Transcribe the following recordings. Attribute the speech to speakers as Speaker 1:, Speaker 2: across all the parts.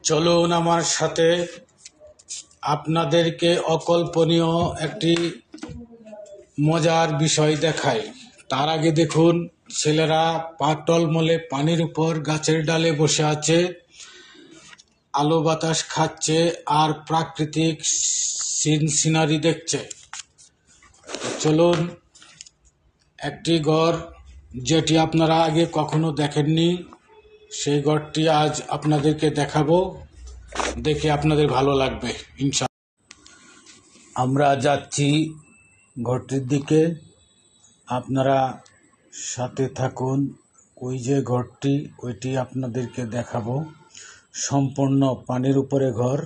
Speaker 1: চলুন আমার সাথে আপনাদেরকে অকল্পনীয় একটি মজার বিষয় দেখাই। তার আগে দেখুন, ছেলেরা পা টলমলে পানির উপর গাছের ডালে বসে আছে, আলো বাতাস খাচ্ছে আর প্রাকৃতিক সিনারি দেখছে। চলুন, একটি ঘর যেটি আপনারা আগে কখনো দেখেননি, সেই ঘরটি আজ আপনাদেরকে দেখাবো। দেখে আপনাদের ভালো লাগবে ইনশাআল্লাহ। আমরা যাচ্ছি ঘরটির দিকে, আপনারা সাথে থাকুন। ওই যে ঘরটি, ওইটি আপনাদেরকে দেখাবো। সম্পূর্ণ পানির উপরে ঘর।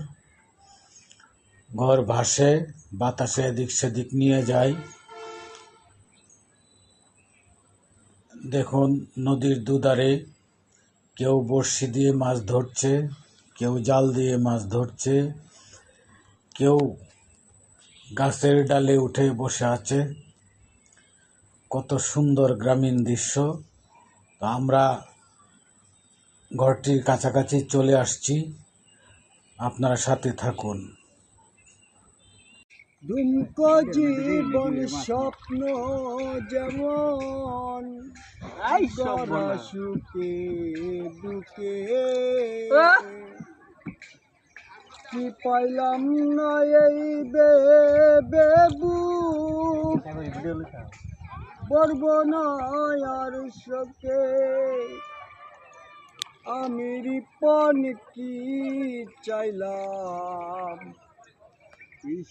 Speaker 1: ঘর ভাসে, বাতাসে এদিক সেদিক নিয়ে যায়। দেখুন, নদীর দুধারে কেউ বড়শি দিয়ে মাছ ধরছে, কেউ জাল দিয়ে মাছ ধরছে, কেউ গাছের ডালে উঠে বসে আছে। কত সুন্দর গ্রামীণ দৃশ্য। তো আমরা ঘরটির কাছাকাছি চলে আসছি, আপনারা সাথে থাকুন।
Speaker 2: দুমকো জীবন স্বপ্ন যেমন গড়া সুখে দুঃখে কি পাইলাম না এই বেবু বর্বনায়ার শোকে আমি রিপন কি চাইলাম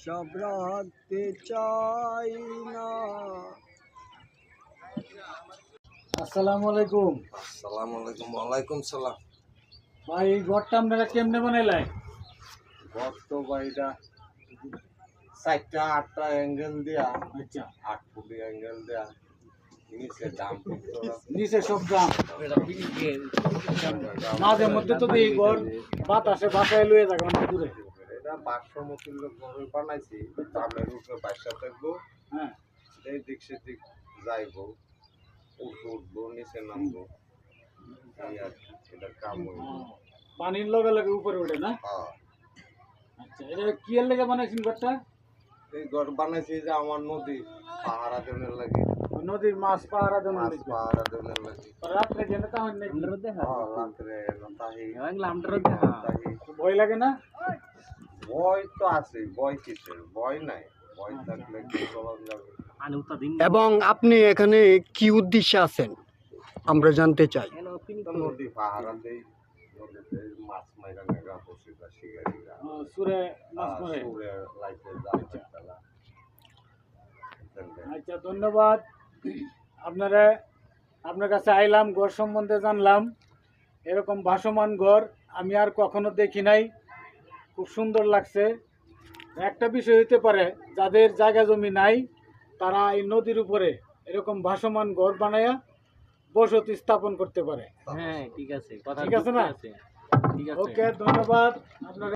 Speaker 2: সব রাখতে চাই না। আসসালামু আলাইকুম।
Speaker 3: আসসালামু আলাইকুম। ওয়ালাইকুম সালাম।
Speaker 2: ভাই, এই ঘরটা আপনারা কেমনে বানাইলেন?
Speaker 3: ঘর তো বাড়িটা 4টা-8টা অ্যাঙ্গেল দেয়া,
Speaker 2: আচ্ছা,
Speaker 3: 8 ফুটি অ্যাঙ্গেল দেয়া, নিচে দাম
Speaker 2: নিচে সব দাম। মাঝে মধ্যে তো এই ঘর বাতাসে বাসায় লুয়ে যাবে অনেক দূরে।
Speaker 3: এটা 500 মতো লোক ঘর বানাইছি, দামের উপরে বাসা থাকবো।
Speaker 2: হ্যাঁ,
Speaker 3: এই দিক সেদিক যাইবো, উঠবো, নিচে নামবো, এই আর কি। এটা কাম হইব।
Speaker 2: পানির লগে লগে উপরে ওঠে না?
Speaker 3: হ্যাঁ,
Speaker 2: আচ্ছা, এটা কি এর লেগে বানাইছেন ঘরটা?
Speaker 3: এই ঘর বানাইছি যে আমার নদী পাহারা দেওয়ার লাগে,
Speaker 2: নদীর মাছ পাহারা দেন।
Speaker 3: মাছ পাহারা দেওয়ার লাগে।
Speaker 2: রাত্রে গেলে তাহলে নাকি
Speaker 3: রাত্রে তাহি
Speaker 2: ভয় লাগে না?
Speaker 3: ভয় তো আছে, ভয় কিসের? ভয় নাই, ভয় থাকলে কি চলা যাবে?
Speaker 4: এবং আপনি এখানে কি উদ্দেশ্যে আছেন আমরা জানতে চাই।
Speaker 3: তো নদী পাহারা দেই, নদীতে মাছ মাইরা নেগা বসিবা শিকারিরা
Speaker 2: সুরে মাছ মারে।
Speaker 3: সুরে লাইতে জাল ফেলা।
Speaker 2: আচ্ছা, ধন্যবাদ। আপনার কাছে আইলাম, ঘর সম্বন্ধে জানলাম। এরকম ভাসমান ঘর আমি আর কখনো দেখি নাই, খুব সুন্দর লাগছে। একটা বিষয় হইতে পারে, যাদের জায়গা জমি নাই তারা এই নদীর উপরে এরকম ভাসমান ঘর বানায়া বসতি স্থাপন করতে পারে।
Speaker 5: হ্যাঁ, ঠিক আছে,
Speaker 2: ঠিক আছে না? ওকে, ধন্যবাদ আপনার।